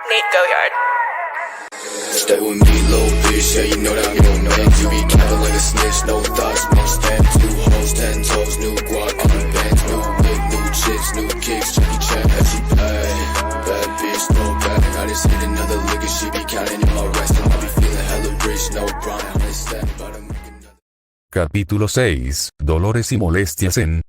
Nate Goyard. Stay with me, little bitch, yeah, you know that I'm your man. You be capping like a snitch, no thoughts, no stamps. New hoes, 10 toes, new guac, new bands, new whip, new chips, new kicks. Jackie Chan, as she bad, bad bitch, no bag. I just hit another lick and she be counting in my rest. And I be feeling hella rich, no grind, I'm stand about to make another. Capítulo 6, Dolores y molestias en...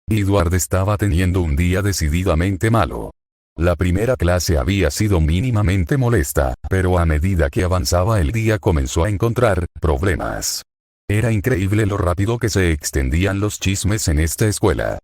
Edward estaba teniendo un día decididamente malo. La primera clase había sido mínimamente molesta, pero a medida que avanzaba el día comenzó a encontrar problemas. Era increíble lo rápido que se extendían los chismes en esta escuela.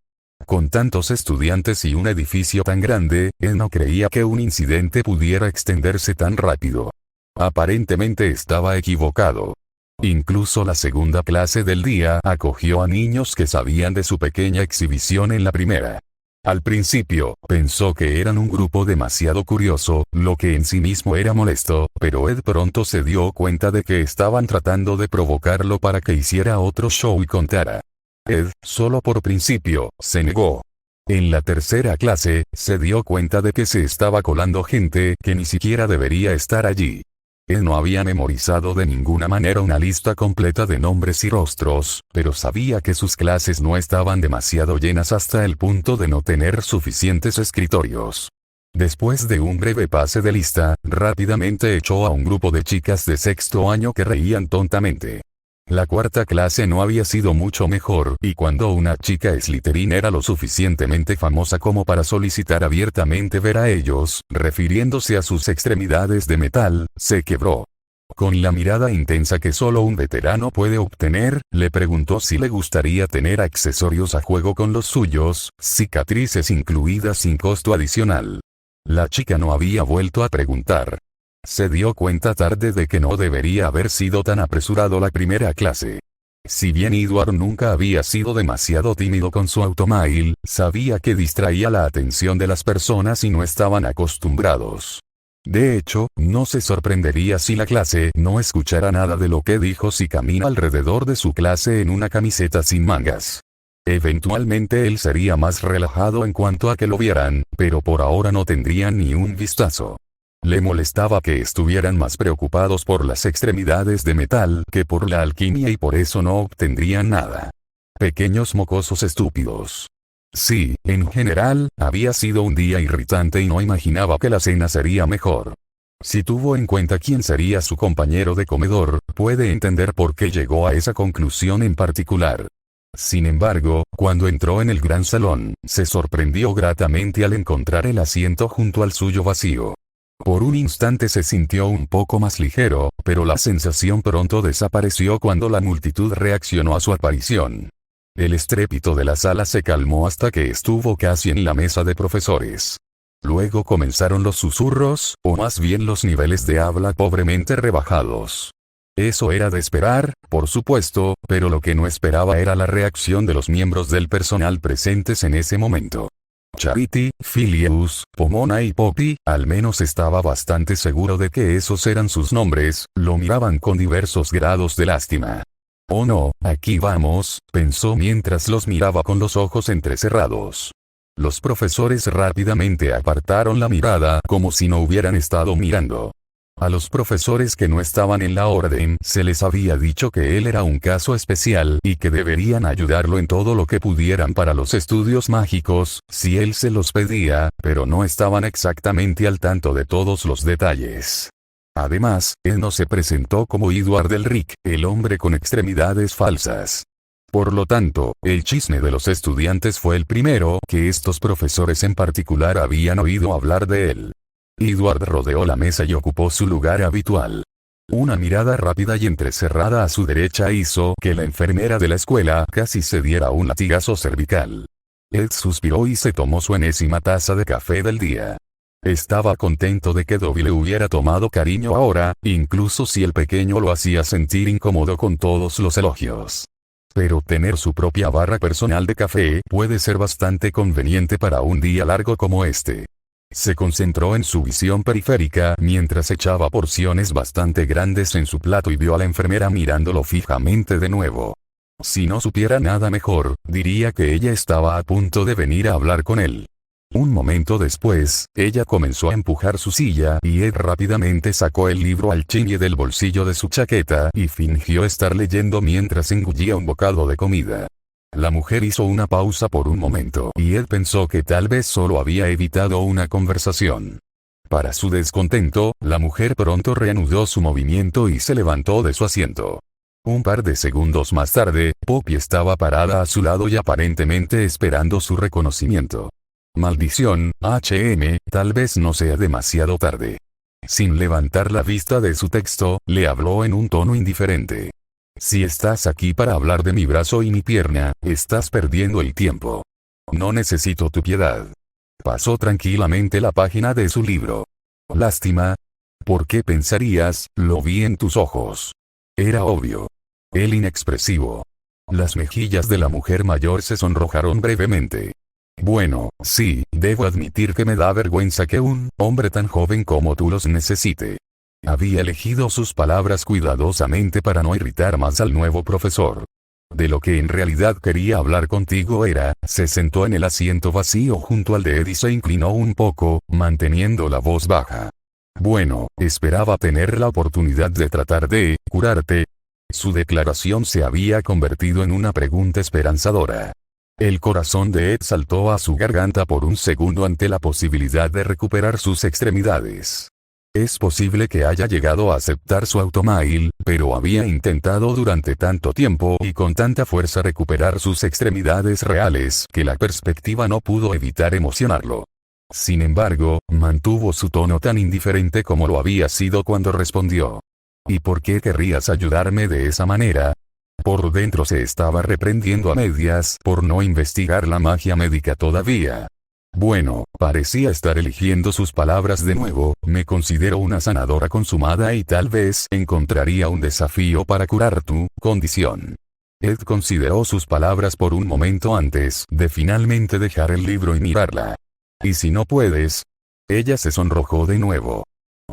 Con tantos estudiantes y un edificio tan grande, él no creía que un incidente pudiera extenderse tan rápido. Aparentemente estaba equivocado. Incluso la segunda clase del día acogió a niños que sabían de su pequeña exhibición en la primera. Al principio, pensó que eran un grupo demasiado curioso, lo que en sí mismo era molesto, pero Ed pronto se dio cuenta de que estaban tratando de provocarlo para que hiciera otro show y contara. Ed, solo por principio, se negó. En la tercera clase, se dio cuenta de que se estaba colando gente que ni siquiera debería estar allí. Él no había memorizado de ninguna manera una lista completa de nombres y rostros, pero sabía que sus clases no estaban demasiado llenas hasta el punto de no tener suficientes escritorios. Después de un breve pase de lista, rápidamente echó a un grupo de chicas de sexto año que reían tontamente. La cuarta clase no había sido mucho mejor, y cuando una chica Slytherin era lo suficientemente famosa como para solicitar abiertamente ver a ellos, refiriéndose a sus extremidades de metal, se quebró. Con la mirada intensa que solo un veterano puede obtener, le preguntó si le gustaría tener accesorios a juego con los suyos, cicatrices incluidas sin costo adicional. La chica no había vuelto a preguntar. Se dio cuenta tarde de que no debería haber sido tan apresurado la primera clase. Si bien Edward nunca había sido demasiado tímido con su automóvil, sabía que distraía la atención de las personas y no estaban acostumbrados. De hecho, no se sorprendería si la clase no escuchara nada de lo que dijo si camina alrededor de su clase en una camiseta sin mangas. Eventualmente él sería más relajado en cuanto a que lo vieran, pero por ahora no tendrían ni un vistazo. Le molestaba que estuvieran más preocupados por las extremidades de metal que por la alquimia y por eso no obtendrían nada. Pequeños mocosos estúpidos. Sí, en general, había sido un día irritante y no imaginaba que la cena sería mejor. Si tuvo en cuenta quién sería su compañero de comedor, puede entender por qué llegó a esa conclusión en particular. Sin embargo, cuando entró en el gran salón, se sorprendió gratamente al encontrar el asiento junto al suyo vacío. Por un instante se sintió un poco más ligero, pero la sensación pronto desapareció cuando la multitud reaccionó a su aparición. El estrépito de la sala se calmó hasta que estuvo casi en la mesa de profesores. Luego comenzaron los susurros, o más bien los niveles de habla pobremente rebajados. Eso era de esperar, por supuesto, pero lo que no esperaba era la reacción de los miembros del personal presentes en ese momento. Charity, Phileas, Pomona y Poppy, al menos estaba bastante seguro de que esos eran sus nombres, lo miraban con diversos grados de lástima. Oh no, aquí vamos, pensó mientras los miraba con los ojos entrecerrados. Los profesores rápidamente apartaron la mirada como si no hubieran estado mirando. A los profesores que no estaban en la orden se les había dicho que él era un caso especial y que deberían ayudarlo en todo lo que pudieran para los estudios mágicos, si él se los pedía, pero no estaban exactamente al tanto de todos los detalles. Además, él no se presentó como Edward Elric, el hombre con extremidades falsas. Por lo tanto, el chisme de los estudiantes fue el primero que estos profesores en particular habían oído hablar de él. Edward rodeó la mesa y ocupó su lugar habitual. Una mirada rápida y entrecerrada a su derecha hizo que la enfermera de la escuela casi se diera un latigazo cervical. Ed suspiró y se tomó su enésima taza de café del día. Estaba contento de que Dobby le hubiera tomado cariño ahora, incluso si el pequeño lo hacía sentir incómodo con todos los elogios. Pero tener su propia barra personal de café puede ser bastante conveniente para un día largo como este. Se concentró en su visión periférica mientras echaba porciones bastante grandes en su plato y vio a la enfermera mirándolo fijamente de nuevo. Si no supiera nada mejor, diría que ella estaba a punto de venir a hablar con él. Un momento después, ella comenzó a empujar su silla y Ed rápidamente sacó el libro Alchimia del bolsillo de su chaqueta y fingió estar leyendo mientras engullía un bocado de comida. La mujer hizo una pausa por un momento y Ed pensó que tal vez solo había evitado una conversación. Para su descontento, la mujer pronto reanudó su movimiento y se levantó de su asiento. Un par de segundos más tarde, Poppy estaba parada a su lado y aparentemente esperando su reconocimiento. Maldición, tal vez no sea demasiado tarde. Sin levantar la vista de su texto, le habló en un tono indiferente. Si estás aquí para hablar de mi brazo y mi pierna, estás perdiendo el tiempo. No necesito tu piedad. Pasó tranquilamente la página de su libro. Lástima. ¿Por qué pensarías? Lo vi en tus ojos. Era obvio. El inexpresivo. Las mejillas de la mujer mayor se sonrojaron brevemente. Bueno, sí, debo admitir que me da vergüenza que un hombre tan joven como tú los necesite. Había elegido sus palabras cuidadosamente para no irritar más al nuevo profesor. De lo que en realidad quería hablar contigo era, se sentó en el asiento vacío junto al de Ed y se inclinó un poco, manteniendo la voz baja. Bueno, esperaba tener la oportunidad de tratar de curarte. Su declaración se había convertido en una pregunta esperanzadora. El corazón de Ed saltó a su garganta por un segundo ante la posibilidad de recuperar sus extremidades. Es posible que haya llegado a aceptar su automail, pero había intentado durante tanto tiempo y con tanta fuerza recuperar sus extremidades reales que la perspectiva no pudo evitar emocionarlo. Sin embargo, mantuvo su tono tan indiferente como lo había sido cuando respondió. ¿Y por qué querrías ayudarme de esa manera? Por dentro se estaba reprendiendo a medias por no investigar la magia médica todavía. Bueno, parecía estar eligiendo sus palabras de nuevo, me considero una sanadora consumada y tal vez encontraría un desafío para curar tu condición. Ed consideró sus palabras por un momento antes de finalmente dejar el libro y mirarla. ¿Y si no puedes? Ella se sonrojó de nuevo.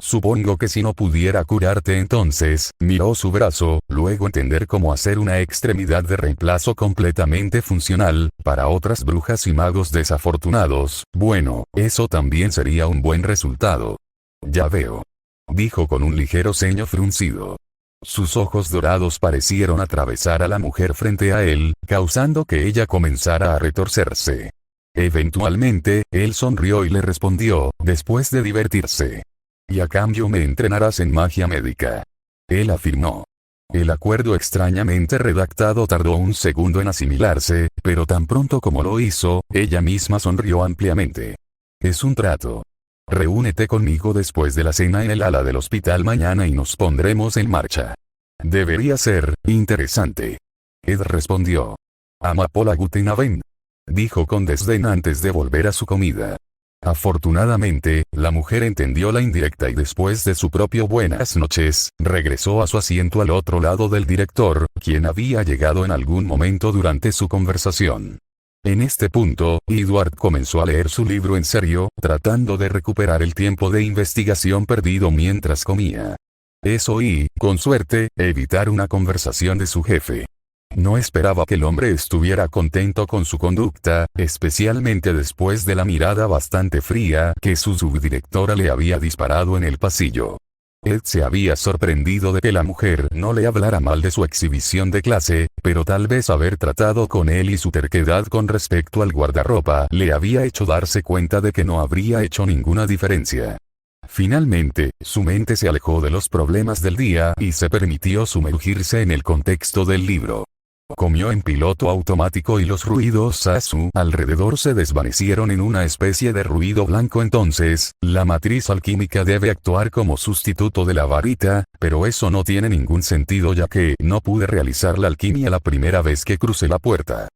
Supongo que si no pudiera curarte entonces, miró su brazo, luego entender cómo hacer una extremidad de reemplazo completamente funcional, para otras brujas y magos desafortunados, bueno, eso también sería un buen resultado. Ya veo. Dijo con un ligero ceño fruncido. Sus ojos dorados parecieron atravesar a la mujer frente a él, causando que ella comenzara a retorcerse. Eventualmente, él sonrió y le respondió, después de divertirse. Y a cambio me entrenarás en magia médica. Él afirmó. El acuerdo extrañamente redactado tardó un segundo en asimilarse, pero tan pronto como lo hizo, ella misma sonrió ampliamente. Es un trato. Reúnete conmigo después de la cena en el ala del hospital mañana y nos pondremos en marcha. Debería ser interesante. Ed respondió. Amapola guten Abend. Dijo con desdén antes de volver a su comida. Afortunadamente, la mujer entendió la indirecta y después de su propio buenas noches, regresó a su asiento al otro lado del director, quien había llegado en algún momento durante su conversación. En este punto, Edward comenzó a leer su libro en serio, tratando de recuperar el tiempo de investigación perdido mientras comía. Eso y, con suerte, evitar una conversación de su jefe. No esperaba que el hombre estuviera contento con su conducta, especialmente después de la mirada bastante fría que su subdirectora le había disparado en el pasillo. Ed se había sorprendido de que la mujer no le hablara mal de su exhibición de clase, pero tal vez haber tratado con él y su terquedad con respecto al guardarropa le había hecho darse cuenta de que no habría hecho ninguna diferencia. Finalmente, su mente se alejó de los problemas del día y se permitió sumergirse en el contexto del libro. Comió en piloto automático y los ruidos a su alrededor se desvanecieron en una especie de ruido blanco. Entonces, la matriz alquímica debe actuar como sustituto de la varita, pero eso no tiene ningún sentido ya que no pude realizar la alquimia la primera vez que crucé la puerta.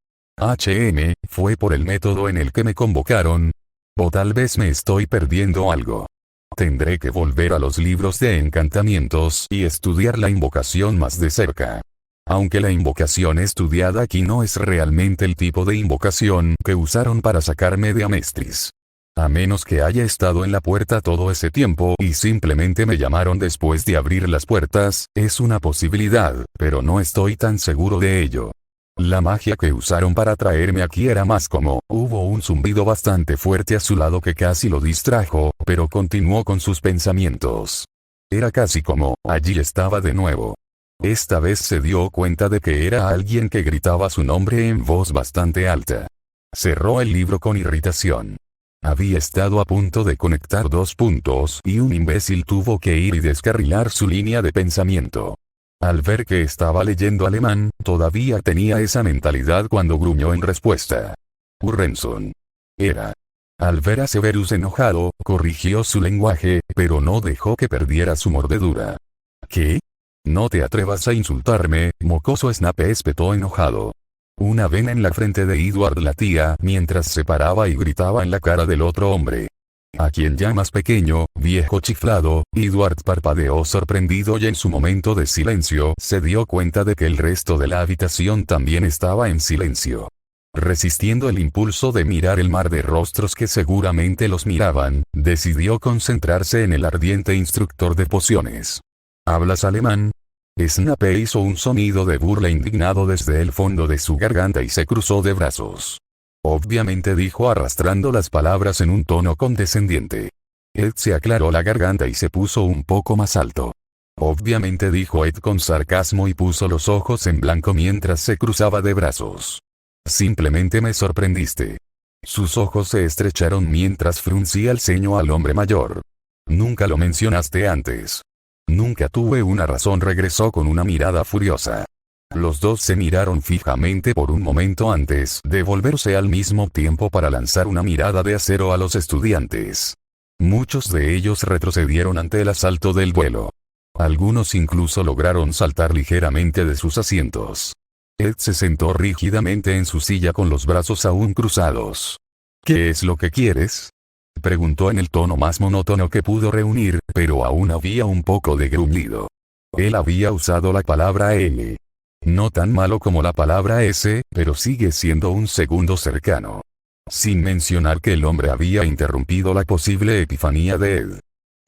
¿Fue por el método en el que me convocaron? O tal vez me estoy perdiendo algo. Tendré que volver a los libros de encantamientos y estudiar la invocación más de cerca. Aunque la invocación estudiada aquí no es realmente el tipo de invocación que usaron para sacarme de Amestris. A menos que haya estado en la puerta todo ese tiempo y simplemente me llamaron después de abrir las puertas, es una posibilidad, pero no estoy tan seguro de ello. La magia que usaron para traerme aquí era más como, hubo un zumbido bastante fuerte a su lado que casi lo distrajo, pero continuó con sus pensamientos. Era casi como, allí estaba de nuevo. Esta vez se dio cuenta de que era alguien que gritaba su nombre en voz bastante alta. Cerró el libro con irritación. Había estado a punto de conectar dos puntos y un imbécil tuvo que ir y descarrilar su línea de pensamiento. Al ver que estaba leyendo alemán, todavía tenía esa mentalidad cuando gruñó en respuesta. Urrenson. Era. Al ver a Severus enojado, corrigió su lenguaje, pero no dejó que perdiera su mordedura. ¿Qué? No te atrevas a insultarme, mocoso, Snape espetó enojado. Una vena en la frente de Edward latía mientras se paraba y gritaba en la cara del otro hombre. A quien ya más pequeño, viejo chiflado, Edward parpadeó sorprendido y en su momento de silencio se dio cuenta de que el resto de la habitación también estaba en silencio. Resistiendo el impulso de mirar el mar de rostros que seguramente los miraban, decidió concentrarse en el ardiente instructor de pociones. ¿Hablas alemán? Snape hizo un sonido de burla indignado desde el fondo de su garganta y se cruzó de brazos. Obviamente, dijo arrastrando las palabras en un tono condescendiente. Ed se aclaró la garganta y se puso un poco más alto. Obviamente, dijo Ed con sarcasmo y puso los ojos en blanco mientras se cruzaba de brazos. Simplemente me sorprendiste. Sus ojos se estrecharon mientras fruncía el ceño al hombre mayor. Nunca lo mencionaste antes. Nunca tuve una razón, regresó con una mirada furiosa. Los dos se miraron fijamente por un momento antes de volverse al mismo tiempo para lanzar una mirada de acero a los estudiantes. Muchos de ellos retrocedieron ante el asalto del vuelo. Algunos incluso lograron saltar ligeramente de sus asientos. Ed se sentó rígidamente en su silla con los brazos aún cruzados. ¿Qué es lo que quieres?, preguntó en el tono más monótono que pudo reunir, pero aún había un poco de gruñido. Él había usado la palabra L. No tan malo como la palabra S, pero sigue siendo un segundo cercano. Sin mencionar que el hombre había interrumpido la posible epifanía de Ed.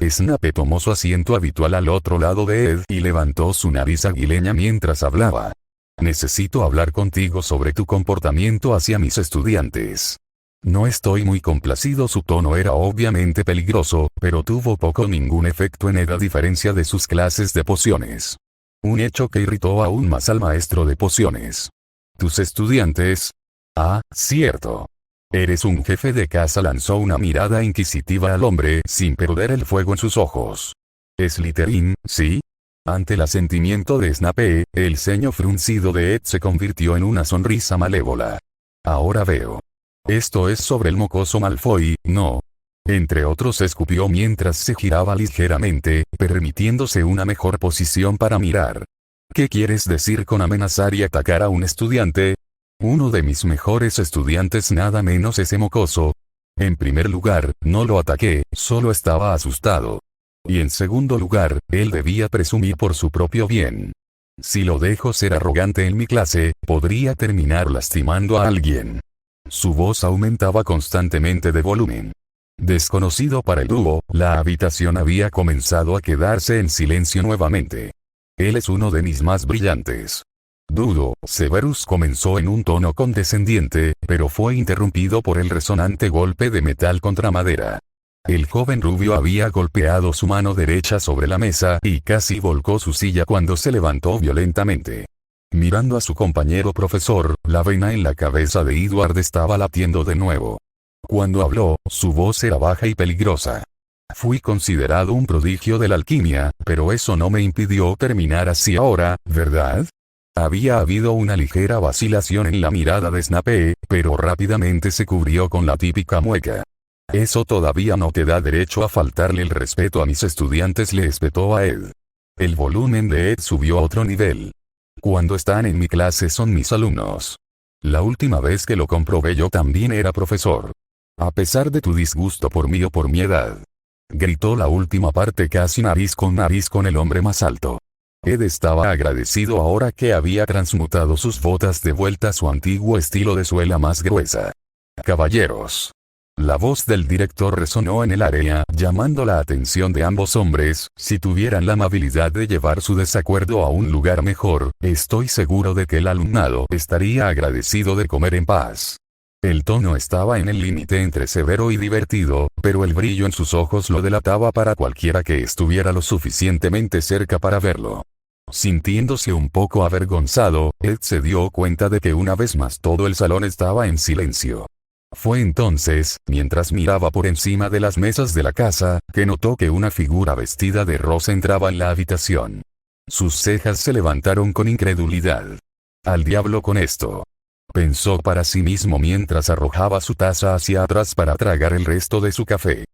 Snape tomó su asiento habitual al otro lado de Ed y levantó su nariz aguileña mientras hablaba. Necesito hablar contigo sobre tu comportamiento hacia mis estudiantes. No estoy muy complacido. Su tono era obviamente peligroso, pero tuvo poco o ningún efecto en Ed a diferencia de sus clases de pociones. Un hecho que irritó aún más al maestro de pociones. ¿Tus estudiantes? Ah, cierto. Eres un jefe de casa. Lanzó una mirada inquisitiva al hombre sin perder el fuego en sus ojos. Slytherin, ¿sí? Ante el asentimiento de Snape, el ceño fruncido de Ed se convirtió en una sonrisa malévola. Ahora veo. Esto es sobre el mocoso Malfoy, ¿no? Entre otros, escupió mientras se giraba ligeramente, permitiéndose una mejor posición para mirar. ¿Qué quieres decir con amenazar y atacar a un estudiante? Uno de mis mejores estudiantes, nada menos ese mocoso. En primer lugar, no lo ataqué, solo estaba asustado. Y en segundo lugar, él debía presumir por su propio bien. Si lo dejo ser arrogante en mi clase, podría terminar lastimando a alguien. Su voz aumentaba constantemente de volumen. Desconocido para el dúo, la habitación había comenzado a quedarse en silencio nuevamente. Él es uno de mis más brillantes. Dudo, Severus comenzó en un tono condescendiente, pero fue interrumpido por el resonante golpe de metal contra madera. El joven rubio había golpeado su mano derecha sobre la mesa y casi volcó su silla cuando se levantó violentamente. Mirando a su compañero profesor, la vena en la cabeza de Edward estaba latiendo de nuevo. Cuando habló, su voz era baja y peligrosa. Fui considerado un prodigio de la alquimia, pero eso no me impidió terminar así ahora, ¿verdad? Había habido una ligera vacilación en la mirada de Snape, pero rápidamente se cubrió con la típica mueca. Eso todavía no te da derecho a faltarle el respeto a mis estudiantes, le espetó a Ed. El volumen de Ed subió a otro nivel. Cuando están en mi clase son mis alumnos. La última vez que lo comprobé yo también era profesor. A pesar de tu disgusto por mí o por mi edad. Gritó la última parte casi nariz con el hombre más alto. Ed estaba agradecido ahora que había transmutado sus botas de vuelta a su antiguo estilo de suela más gruesa. Caballeros. La voz del director resonó en el área, llamando la atención de ambos hombres. Si tuvieran la amabilidad de llevar su desacuerdo a un lugar mejor, estoy seguro de que el alumnado estaría agradecido de comer en paz. El tono estaba en el límite entre severo y divertido, pero el brillo en sus ojos lo delataba para cualquiera que estuviera lo suficientemente cerca para verlo. Sintiéndose un poco avergonzado, Ed se dio cuenta de que una vez más todo el salón estaba en silencio. Fue entonces, mientras miraba por encima de las mesas de la casa, que notó que una figura vestida de rosa entraba en la habitación. Sus cejas se levantaron con incredulidad. «Al diablo con esto», pensó para sí mismo mientras arrojaba su taza hacia atrás para tragar el resto de su café.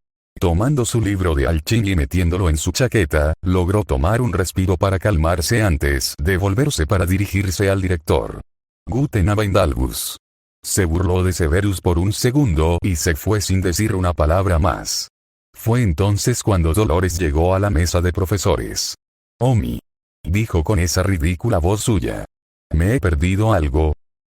Tomando su libro de alchimia y metiéndolo en su chaqueta, logró tomar un respiro para calmarse antes de volverse para dirigirse al director. «Guten Abend Albus». Se burló de Severus por un segundo y se fue sin decir una palabra más. Fue entonces cuando Dolores llegó a la mesa de profesores. «Omi», dijo con esa ridícula voz suya. «¿Me he perdido algo?»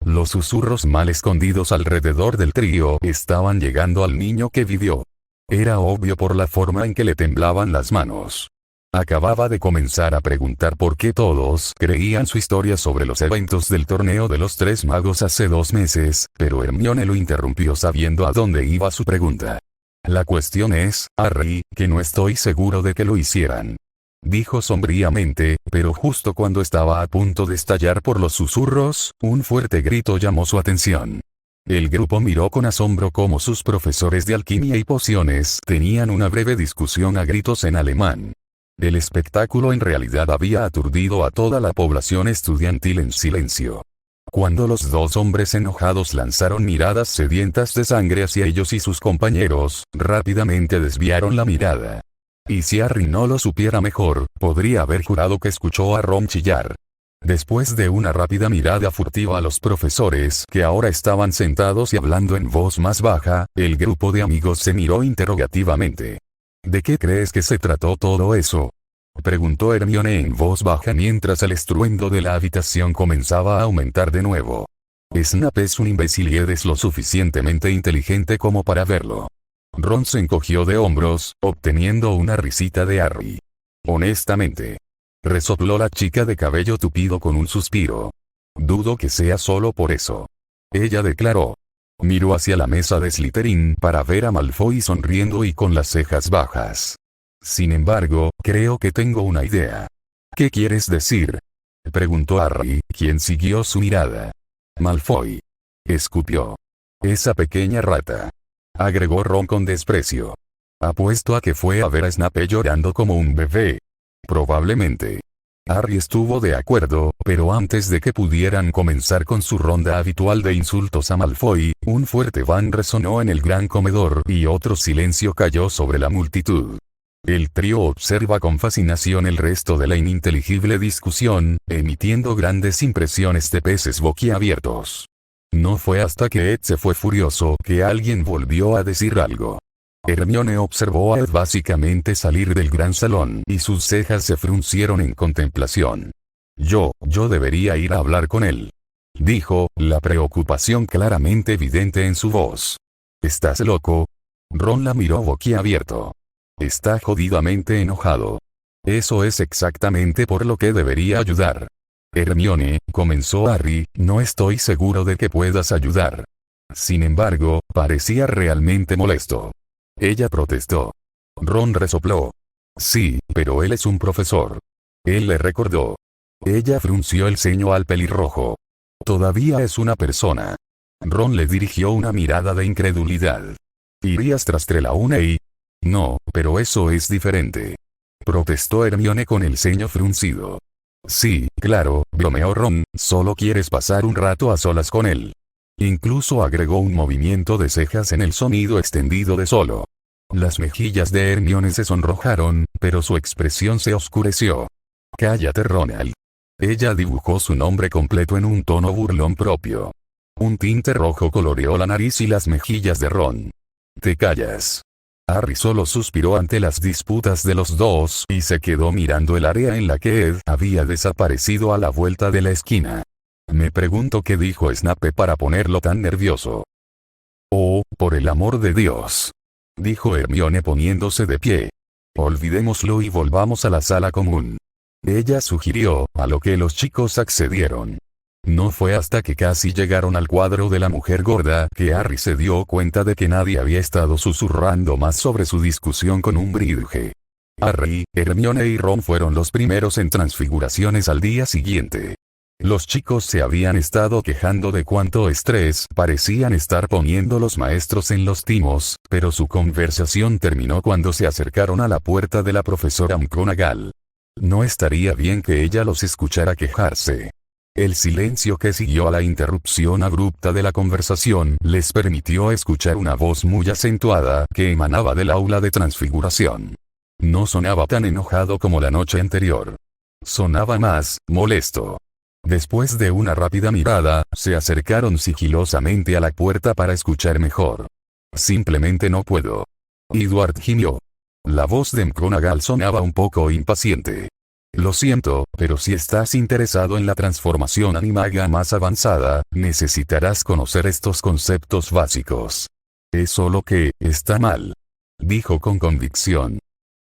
Los susurros mal escondidos alrededor del trío estaban llegando al niño que vivió. Era obvio por la forma en que le temblaban las manos. Acababa de comenzar a preguntar por qué todos creían su historia sobre los eventos del torneo de los tres magos hace 2 meses, pero Hermione lo interrumpió sabiendo a dónde iba su pregunta. «La cuestión es, Harry, que no estoy seguro de que lo hicieran», dijo sombríamente, pero justo cuando estaba a punto de estallar por los susurros, un fuerte grito llamó su atención. El grupo miró con asombro cómo sus profesores de alquimia y pociones tenían una breve discusión a gritos en alemán. El espectáculo en realidad había aturdido a toda la población estudiantil en silencio. Cuando los 2 hombres enojados lanzaron miradas sedientas de sangre hacia ellos y sus compañeros, rápidamente desviaron la mirada. Y si Harry no lo supiera mejor, podría haber jurado que escuchó a Ron chillar. Después de una rápida mirada furtiva a los profesores que ahora estaban sentados y hablando en voz más baja, el grupo de amigos se miró interrogativamente. «¿De qué crees que se trató todo eso?», preguntó Hermione en voz baja mientras el estruendo de la habitación comenzaba a aumentar de nuevo. «Snape es un imbécil y Ed es lo suficientemente inteligente como para verlo». Ron se encogió de hombros, obteniendo una risita de Harry. «Honestamente», resopló la chica de cabello tupido con un suspiro. «Dudo que sea solo por eso», ella declaró. Miró hacia la mesa de Slytherin para ver a Malfoy sonriendo y con las cejas bajas. «Sin embargo, creo que tengo una idea». «¿Qué quieres decir?», preguntó Harry, quien siguió su mirada. «Malfoy», escupió. «Esa pequeña rata», agregó Ron con desprecio. «Apuesto a que fue a ver a Snape llorando como un bebé». «Probablemente». Harry estuvo de acuerdo, pero antes de que pudieran comenzar con su ronda habitual de insultos a Malfoy, un fuerte van resonó en el gran comedor y otro silencio cayó sobre la multitud. El trío observa con fascinación el resto de la ininteligible discusión, emitiendo grandes impresiones de peces boquiabiertos. No fue hasta que Ed se fue furioso que alguien volvió a decir algo. Hermione observó a Ed básicamente salir del gran salón y sus cejas se fruncieron en contemplación. Yo debería ir a hablar con él», dijo, la preocupación claramente evidente en su voz. «¿Estás loco?». Ron la miró boquiabierto. «Está jodidamente enojado». «Eso es exactamente por lo que debería ayudar». «Hermione», comenzó Harry, «no estoy seguro de que puedas ayudar». Sin embargo, parecía realmente molesto. Ella protestó. Ron resopló. «Sí, pero él es un profesor». Él le recordó. Ella frunció el ceño al pelirrojo. «Todavía es una persona». Ron le dirigió una mirada de incredulidad. «¿Irías tras Trelawney y...?» «No, pero eso es diferente», protestó Hermione con el ceño fruncido. «Sí, claro», bromeó Ron, «solo quieres pasar un rato a solas con él». Incluso agregó un movimiento de cejas en el sonido extendido de solo. Las mejillas de Hermione se sonrojaron, pero su expresión se oscureció. «Cállate, Ronald». Ella dibujó su nombre completo en un tono burlón propio. Un tinte rojo coloreó la nariz y las mejillas de Ron. «¿Te callas?». Harry solo suspiró ante las disputas de los dos y se quedó mirando el área en la que Ed había desaparecido a la vuelta de la esquina. «Me pregunto qué dijo Snape para ponerlo tan nervioso». Oh, por el amor de Dios, dijo Hermione poniéndose de pie. Olvidémoslo y volvamos a la sala común. Ella sugirió, a lo que los chicos accedieron. No fue hasta que casi llegaron al cuadro de la mujer gorda que Harry se dio cuenta de que nadie había estado susurrando más sobre su discusión con Umbridge. Harry, Hermione y Ron fueron los primeros en transfiguraciones al día siguiente. Los chicos se habían estado quejando de cuánto estrés parecían estar poniendo los maestros en los timos, pero su conversación terminó cuando se acercaron a la puerta de la profesora McGonagall. No estaría bien que ella los escuchara quejarse. El silencio que siguió a la interrupción abrupta de la conversación les permitió escuchar una voz muy acentuada que emanaba del aula de transfiguración. No sonaba tan enojado como la noche anterior. Sonaba más molesto. Después de una rápida mirada, se acercaron sigilosamente a la puerta para escuchar mejor. Simplemente no puedo. Edward gimió. La voz de McGonagall sonaba un poco impaciente. Lo siento, pero si estás interesado en la transformación animaga más avanzada, necesitarás conocer estos conceptos básicos. Es solo que, está mal. Dijo con convicción.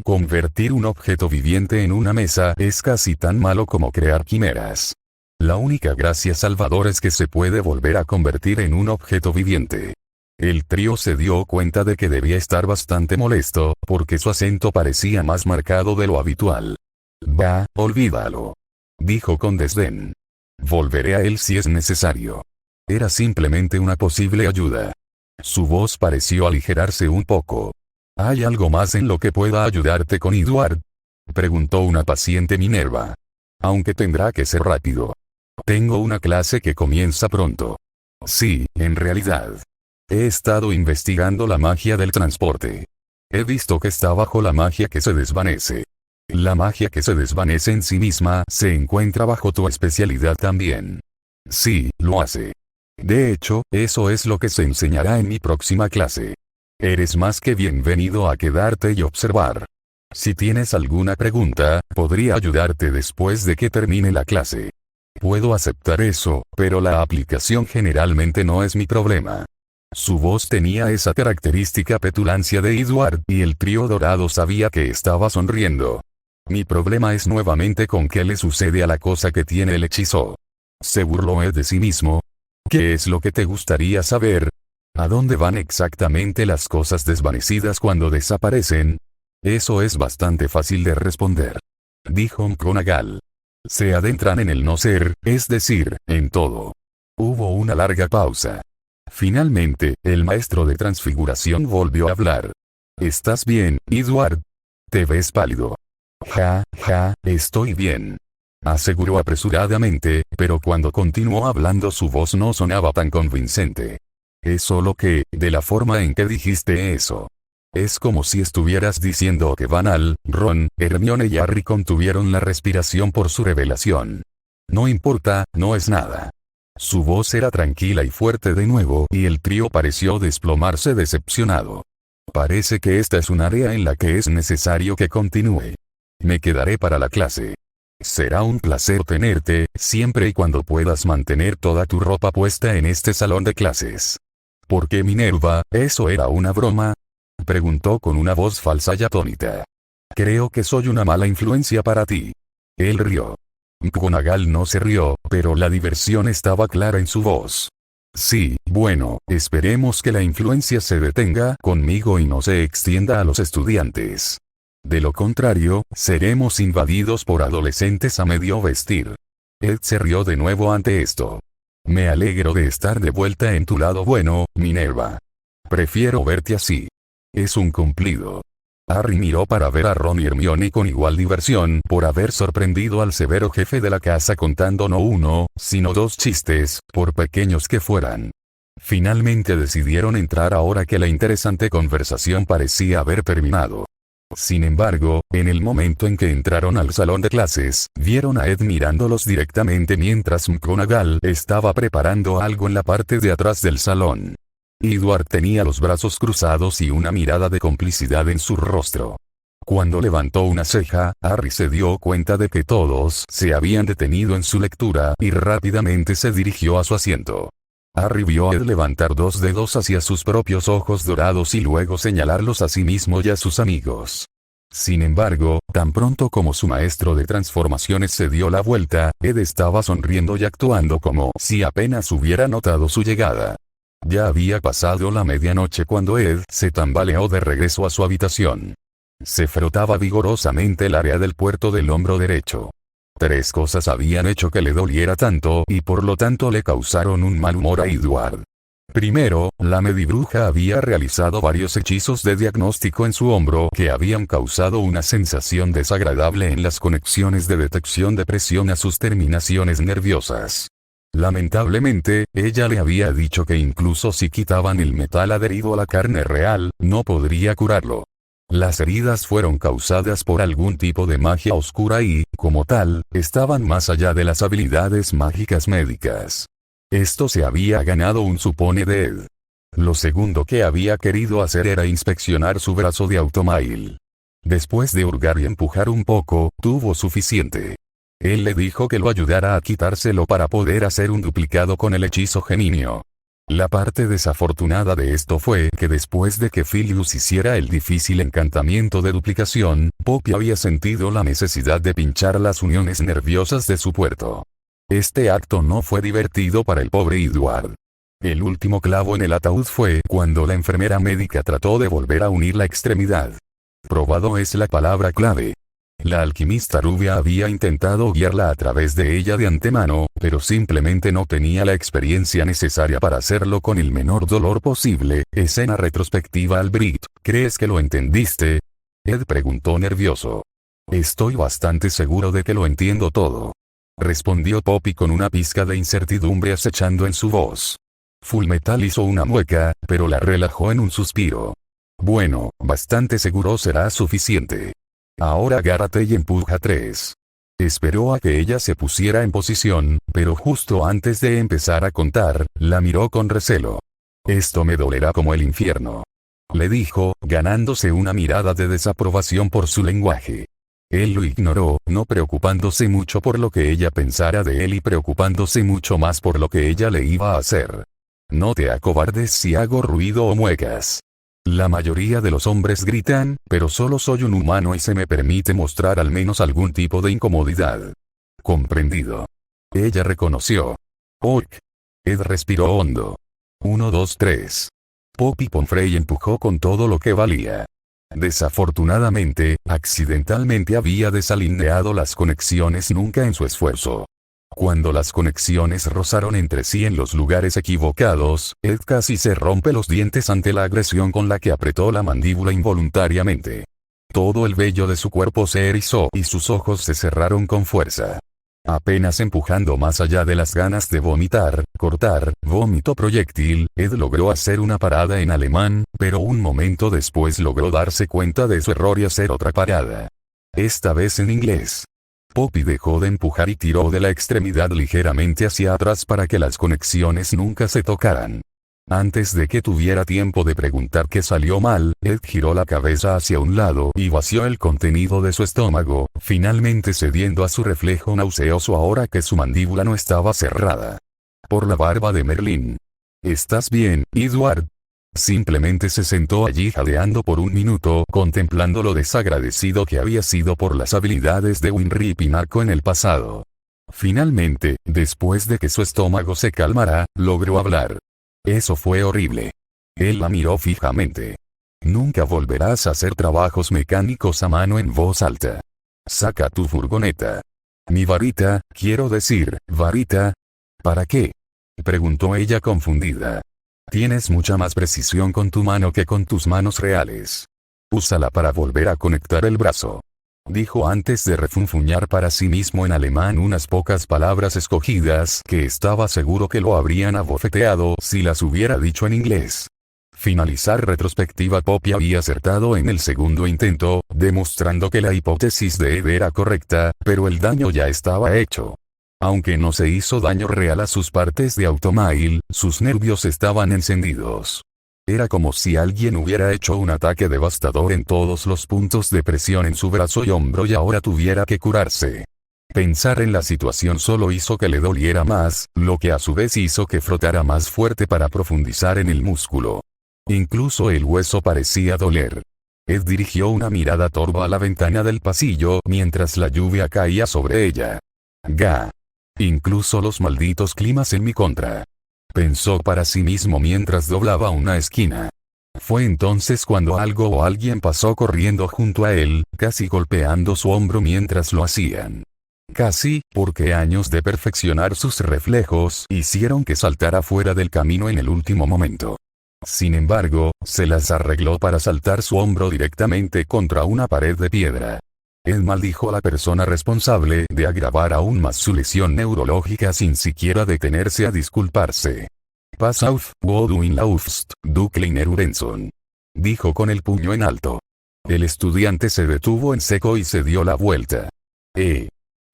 Convertir un objeto viviente en una mesa es casi tan malo como crear quimeras. La única gracia salvadora es que se puede volver a convertir en un objeto viviente. El trío se dio cuenta de que debía estar bastante molesto, porque su acento parecía más marcado de lo habitual. Bah, olvídalo. Dijo con desdén. Volveré a él si es necesario. Era simplemente una posible ayuda. Su voz pareció aligerarse un poco. ¿Hay algo más en lo que pueda ayudarte con Edward? Preguntó una paciente Minerva. Aunque tendrá que ser rápido. Tengo una clase que comienza pronto. Sí, en realidad. He estado investigando la magia del transporte. He visto que está bajo la magia que se desvanece. La magia que se desvanece en sí misma se encuentra bajo tu especialidad también. Sí, lo hace. De hecho, eso es lo que se enseñará en mi próxima clase. Eres más que bienvenido a quedarte y observar. Si tienes alguna pregunta, podría ayudarte después de que termine la clase. Puedo aceptar eso, pero la aplicación generalmente no es mi problema. Su voz tenía esa característica petulancia de Edward y el trío dorado sabía que estaba sonriendo. Mi problema es nuevamente con qué le sucede a la cosa que tiene el hechizo. Se burló de sí mismo. ¿Qué es lo que te gustaría saber? ¿A dónde van exactamente las cosas desvanecidas cuando desaparecen? Eso es bastante fácil de responder. Dijo McGonagall. Se adentran en el no ser, es decir, en todo. Hubo una larga pausa. Finalmente, el maestro de transfiguración volvió a hablar. ¿Estás bien, Edward? Te ves pálido. Estoy bien. Aseguró apresuradamente, pero cuando continuó hablando su voz no sonaba tan convincente. Es solo que, de la forma en que dijiste eso. Es como si estuvieras diciendo que Van Al, Ron, Hermione y Harry contuvieron la respiración por su revelación. No importa, no es nada. Su voz era tranquila y fuerte de nuevo y el trío pareció desplomarse decepcionado. Parece que esta es un área en la que es necesario que continúe. Me quedaré para la clase. Será un placer tenerte, siempre y cuando puedas mantener toda tu ropa puesta en este salón de clases. ¿Por qué Minerva, eso era una broma? Preguntó con una voz falsa y atónita. Creo que soy una mala influencia para ti. Él rió. McGonagall no se rió, pero la diversión estaba clara en su voz. Sí, bueno, esperemos que la influencia se detenga conmigo y no se extienda a los estudiantes. De lo contrario, seremos invadidos por adolescentes a medio vestir. Ed se rió de nuevo ante esto. Me alegro de estar de vuelta en tu lado bueno, Minerva. Prefiero verte así. Es un cumplido. Harry miró para ver a Ron y Hermione con igual diversión por haber sorprendido al severo jefe de la casa contando no uno, sino dos chistes, por pequeños que fueran. Finalmente decidieron entrar ahora que la interesante conversación parecía haber terminado. Sin embargo, en el momento en que entraron al salón de clases, vieron a Ed mirándolos directamente mientras McGonagall estaba preparando algo en la parte de atrás del salón. Edward tenía los brazos cruzados y una mirada de complicidad en su rostro. Cuando levantó una ceja, Harry se dio cuenta de que todos se habían detenido en su lectura y rápidamente se dirigió a su asiento. Harry vio a Ed levantar 2 dedos hacia sus propios ojos dorados y luego señalarlos a sí mismo y a sus amigos. Sin embargo, tan pronto como su maestro de transformaciones se dio la vuelta, Ed estaba sonriendo y actuando como si apenas hubiera notado su llegada. Ya había pasado la medianoche cuando Ed se tambaleó de regreso a su habitación. Se frotaba vigorosamente el área del puerto del hombro derecho. 3 cosas habían hecho que le doliera tanto y por lo tanto le causaron un mal humor a Edward. Primero, la medibruja había realizado varios hechizos de diagnóstico en su hombro que habían causado una sensación desagradable en las conexiones de detección de presión a sus terminaciones nerviosas. Lamentablemente, ella le había dicho que incluso si quitaban el metal adherido a la carne real, no podría curarlo. Las heridas fueron causadas por algún tipo de magia oscura y, como tal, estaban más allá de las habilidades mágicas médicas. Esto se había ganado un supone de Ed. Lo segundo que había querido hacer era inspeccionar su brazo de Automail. Después de hurgar y empujar un poco, tuvo suficiente. Él le dijo que lo ayudara a quitárselo para poder hacer un duplicado con el hechizo geninio. La parte desafortunada de esto fue que después de que Filius hiciera el difícil encantamiento de duplicación, Poppy había sentido la necesidad de pinchar las uniones nerviosas de su puerto. Este acto no fue divertido para el pobre Edward. El último clavo en el ataúd fue cuando la enfermera médica trató de volver a unir la extremidad. Probado es la palabra clave. La alquimista rubia había intentado guiarla a través de ella de antemano, pero simplemente no tenía la experiencia necesaria para hacerlo con el menor dolor posible. Escena retrospectiva al Brit. ¿Crees que lo entendiste? Ed preguntó nervioso. Estoy bastante seguro de que lo entiendo todo. Respondió Poppy con una pizca de incertidumbre acechando en su voz. Fullmetal hizo una mueca, pero la relajó en un suspiro. Bueno, bastante seguro será suficiente. Ahora agárrate y empuja 3. Esperó a que ella se pusiera en posición, pero justo antes de empezar a contar, la miró con recelo. Esto me dolerá como el infierno. Le dijo, ganándose una mirada de desaprobación por su lenguaje. Él lo ignoró, no preocupándose mucho por lo que ella pensara de él y preocupándose mucho más por lo que ella le iba a hacer. No te acobardes si hago ruido o muecas. La mayoría de los hombres gritan, pero solo soy un humano y se me permite mostrar al menos algún tipo de incomodidad. Comprendido. Ella reconoció. Ok. Ed respiró hondo. 1, 2, 3. Poppy Pomfrey empujó con todo lo que valía. Desafortunadamente, accidentalmente había desalineado las conexiones nunca en su esfuerzo. Cuando las conexiones rozaron entre sí en los lugares equivocados, Ed casi se rompe los dientes ante la agresión con la que apretó la mandíbula involuntariamente. Todo el vello de su cuerpo se erizó y sus ojos se cerraron con fuerza. Apenas empujando más allá de las ganas de vomitar, cortar, vómito proyectil, Ed logró hacer una parada en alemán, pero un momento después logró darse cuenta de su error y hacer otra parada. Esta vez en inglés. Poppy dejó de empujar y tiró de la extremidad ligeramente hacia atrás para que las conexiones nunca se tocaran. Antes de que tuviera tiempo de preguntar qué salió mal, Ed giró la cabeza hacia un lado y vació el contenido de su estómago, finalmente cediendo a su reflejo nauseoso ahora que su mandíbula no estaba cerrada. Por la barba de Merlín. ¿Estás bien, Edward? Simplemente se sentó allí jadeando por un minuto, contemplando lo desagradecido que había sido por las habilidades de Winry y Pinnaco en el pasado. Finalmente, después de que su estómago se calmara, logró hablar. Eso fue horrible. Él la miró fijamente. Nunca volverás a hacer trabajos mecánicos a mano en voz alta. Saca tu furgoneta. Mi varita, quiero decir, varita. ¿Para qué? Preguntó ella confundida. Tienes mucha más precisión con tu mano que con tus manos reales. Úsala para volver a conectar el brazo. Dijo antes de refunfuñar para sí mismo en alemán unas pocas palabras escogidas que estaba seguro que lo habrían abofeteado si las hubiera dicho en inglés. Finalizar retrospectiva. Poppy había acertado en el segundo intento, demostrando que la hipótesis de Ed era correcta, pero el daño ya estaba hecho. Aunque no se hizo daño real a sus partes de Automail, sus nervios estaban encendidos. Era como si alguien hubiera hecho un ataque devastador en todos los puntos de presión en su brazo y hombro y ahora tuviera que curarse. Pensar en la situación solo hizo que le doliera más, lo que a su vez hizo que frotara más fuerte para profundizar en el músculo. Incluso el hueso parecía doler. Ed dirigió una mirada torva a la ventana del pasillo mientras la lluvia caía sobre ella. Incluso los malditos climas en mi contra. Pensó para sí mismo mientras doblaba una esquina. Fue entonces cuando algo o alguien pasó corriendo junto a él, casi golpeando su hombro mientras lo hacían. Casi, porque años de perfeccionar sus reflejos hicieron que saltara fuera del camino en el último momento. Sin embargo, se las arregló para saltar su hombro directamente contra una pared de piedra. Él maldijo a la persona responsable de agravar aún más su lesión neurológica sin siquiera detenerse a disculparse. Pass auf, wo du hinlaufst, du kleiner Hurensohn. Dijo con el puño en alto. El estudiante se detuvo en seco y se dio la vuelta.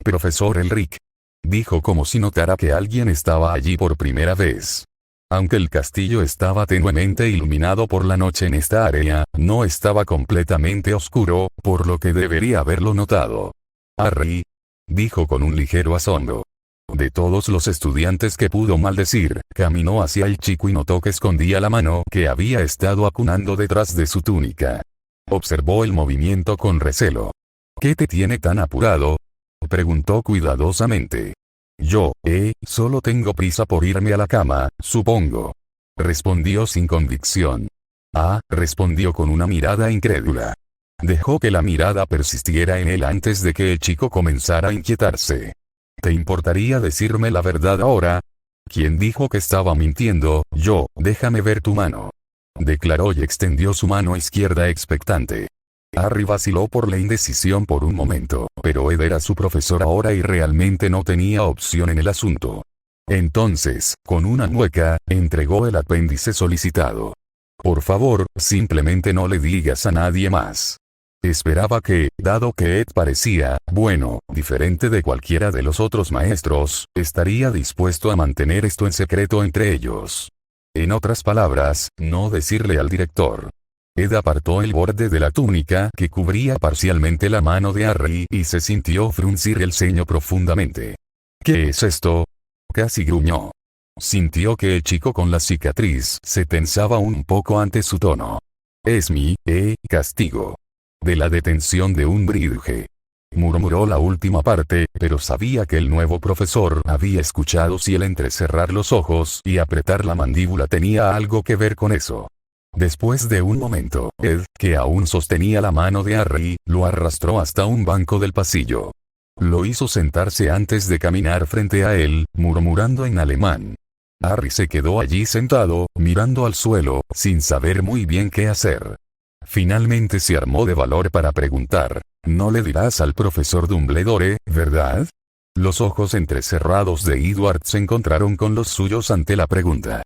Profesor Elric. Dijo como si notara que alguien estaba allí por primera vez. Aunque el castillo estaba tenuemente iluminado por la noche en esta área, no estaba completamente oscuro, por lo que debería haberlo notado. Harry. Dijo con un ligero asombro. De todos los estudiantes que pudo maldecir, caminó hacia el chico y notó que escondía la mano que había estado acunando detrás de su túnica. Observó el movimiento con recelo. ¿Qué te tiene tan apurado? Preguntó cuidadosamente. Solo tengo prisa por irme a la cama, supongo. Respondió sin convicción. Respondió con una mirada incrédula. Dejó que la mirada persistiera en él antes de que el chico comenzara a inquietarse. ¿Te importaría decirme la verdad ahora? ¿Quién dijo que estaba mintiendo? Déjame ver tu mano. Declaró y extendió su mano izquierda expectante. Harry vaciló por la indecisión por un momento, pero Ed era su profesor ahora y realmente no tenía opción en el asunto. Entonces, con una mueca, entregó el apéndice solicitado. Por favor, simplemente no le digas a nadie más. Esperaba que, dado que Ed parecía, diferente de cualquiera de los otros maestros, estaría dispuesto a mantener esto en secreto entre ellos. En otras palabras, no decirle al director. Ed apartó el borde de la túnica que cubría parcialmente la mano de Harry y se sintió fruncir el ceño profundamente. ¿Qué es esto? Casi gruñó. Sintió que el chico con la cicatriz se tensaba un poco ante su tono. Es mi, castigo. De la detención de un bridge. Murmuró la última parte, pero sabía que el nuevo profesor había escuchado si el entrecerrar los ojos y apretar la mandíbula tenía algo que ver con eso. Después de un momento, Ed, que aún sostenía la mano de Harry, lo arrastró hasta un banco del pasillo. Lo hizo sentarse antes de caminar frente a él, murmurando en alemán. Harry se quedó allí sentado, mirando al suelo, sin saber muy bien qué hacer. Finalmente se armó de valor para preguntar, «¿No le dirás al profesor Dumbledore, verdad?» Los ojos entrecerrados de Edward se encontraron con los suyos ante la pregunta.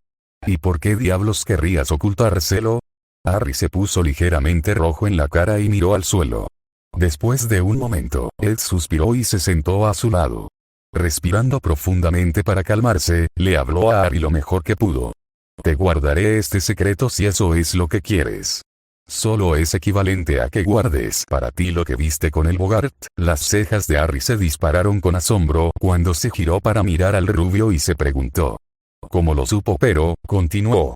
¿Y por qué diablos querrías ocultárselo? Harry se puso ligeramente rojo en la cara y miró al suelo. Después de un momento, Ed suspiró y se sentó a su lado. Respirando profundamente para calmarse, le habló a Harry lo mejor que pudo. Te guardaré este secreto si eso es lo que quieres. Solo es equivalente a que guardes para ti lo que viste con el Bogart. Las cejas de Harry se dispararon con asombro cuando se giró para mirar al rubio y se preguntó. ¿Cómo lo supo? Pero, continuó.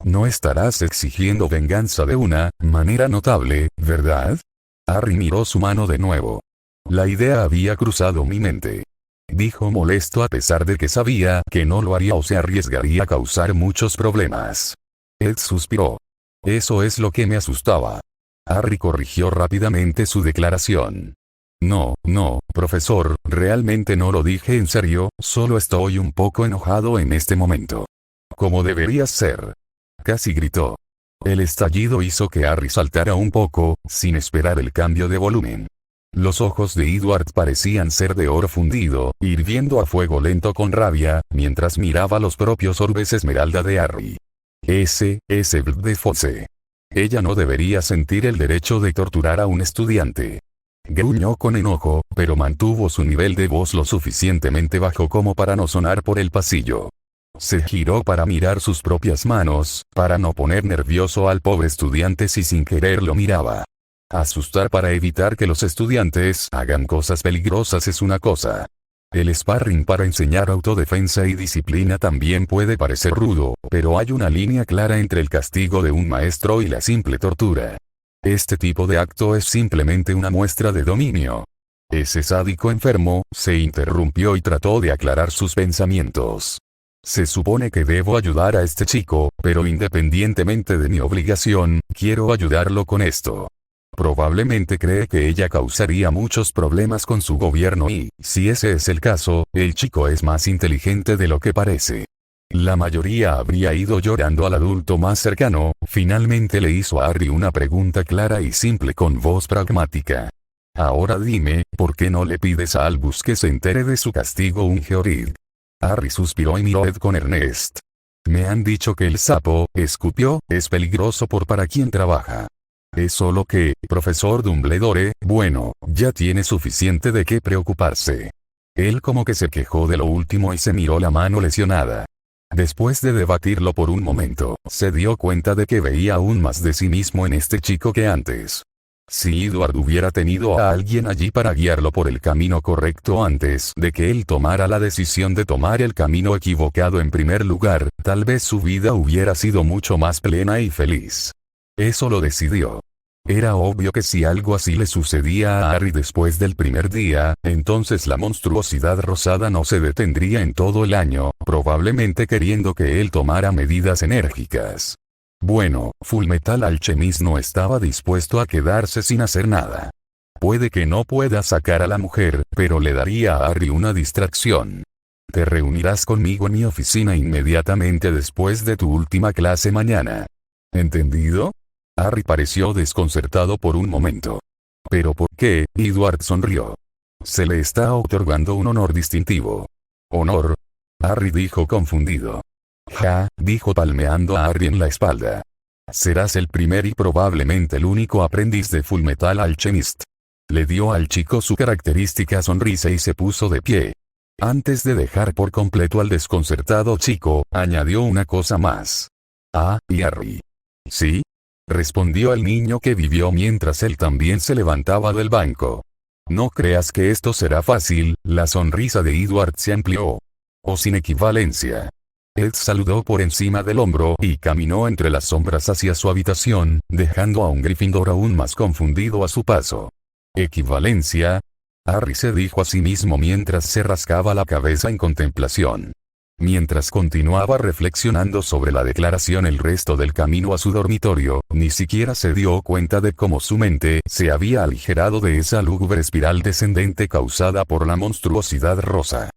No estarás exigiendo venganza de una manera notable, ¿verdad? Harry miró su mano de nuevo. La idea había cruzado mi mente. Dijo molesto a pesar de que sabía que no lo haría o se arriesgaría a causar muchos problemas. Ed suspiró. Eso es lo que me asustaba. Harry corrigió rápidamente su declaración. No, profesor, realmente no lo dije en serio, solo estoy un poco enojado en este momento. Como deberías ser. Casi gritó. El estallido hizo que Harry saltara un poco, sin esperar el cambio de volumen. Los ojos de Edward parecían ser de oro fundido, hirviendo a fuego lento con rabia, mientras miraba los propios orbes esmeralda de Harry. Ese de Fosse. Ella no debería sentir el derecho de torturar a un estudiante. Gruñó con enojo, pero mantuvo su nivel de voz lo suficientemente bajo como para no sonar por el pasillo. Se giró para mirar sus propias manos, para no poner nervioso al pobre estudiante si sin querer lo miraba. Asustar para evitar que los estudiantes hagan cosas peligrosas es una cosa. El sparring para enseñar autodefensa y disciplina también puede parecer rudo, pero hay una línea clara entre el castigo de un maestro y la simple tortura. Este tipo de acto es simplemente una muestra de dominio. Ese sádico enfermo se interrumpió y trató de aclarar sus pensamientos. Se supone que debo ayudar a este chico, pero independientemente de mi obligación, quiero ayudarlo con esto. Probablemente cree que ella causaría muchos problemas con su gobierno y, si ese es el caso, el chico es más inteligente de lo que parece. La mayoría habría ido llorando al adulto más cercano. Finalmente le hizo a Harry una pregunta clara y simple con voz pragmática. Ahora dime, ¿por qué no le pides a Albus que se entere de su castigo un Georid? Harry suspiró y miró a Ed con Ernest. Me han dicho que el sapo, escupió, es peligroso para quien trabaja. Es solo que, profesor Dumbledore, bueno, ya tiene suficiente de qué preocuparse. Él como que se quejó de lo último y se miró la mano lesionada. Después de debatirlo por un momento, se dio cuenta de que veía aún más de sí mismo en este chico que antes. Si Edward hubiera tenido a alguien allí para guiarlo por el camino correcto antes de que él tomara la decisión de tomar el camino equivocado en primer lugar, tal vez su vida hubiera sido mucho más plena y feliz. Eso lo decidió. Era obvio que si algo así le sucedía a Harry después del primer día, entonces la monstruosidad rosada no se detendría en todo el año, probablemente queriendo que él tomara medidas enérgicas. Bueno, Fullmetal Alchemist no estaba dispuesto a quedarse sin hacer nada. Puede que no pueda sacar a la mujer, pero le daría a Harry una distracción. Te reunirás conmigo en mi oficina inmediatamente después de tu última clase mañana. ¿Entendido? Harry pareció desconcertado por un momento. ¿Pero por qué? Edward sonrió. Se le está otorgando un honor distintivo. ¿Honor? Harry dijo confundido. Ja, dijo palmeando a Harry en la espalda. Serás el primer y probablemente el único aprendiz de Fullmetal Alchemist. Le dio al chico su característica sonrisa y se puso de pie. Antes de dejar por completo al desconcertado chico, añadió una cosa más. Ah, y Harry. ¿Sí? Respondió el niño que vivió mientras él también se levantaba del banco. No creas que esto será fácil, la sonrisa de Edward se amplió. O sin equivalencia. Ed saludó por encima del hombro y caminó entre las sombras hacia su habitación, dejando a un Gryffindor aún más confundido a su paso. ¿Equivalencia? Harry se dijo a sí mismo mientras se rascaba la cabeza en contemplación. Mientras continuaba reflexionando sobre la declaración el resto del camino a su dormitorio, ni siquiera se dio cuenta de cómo su mente se había aligerado de esa lúgubre espiral descendente causada por la monstruosidad rosa.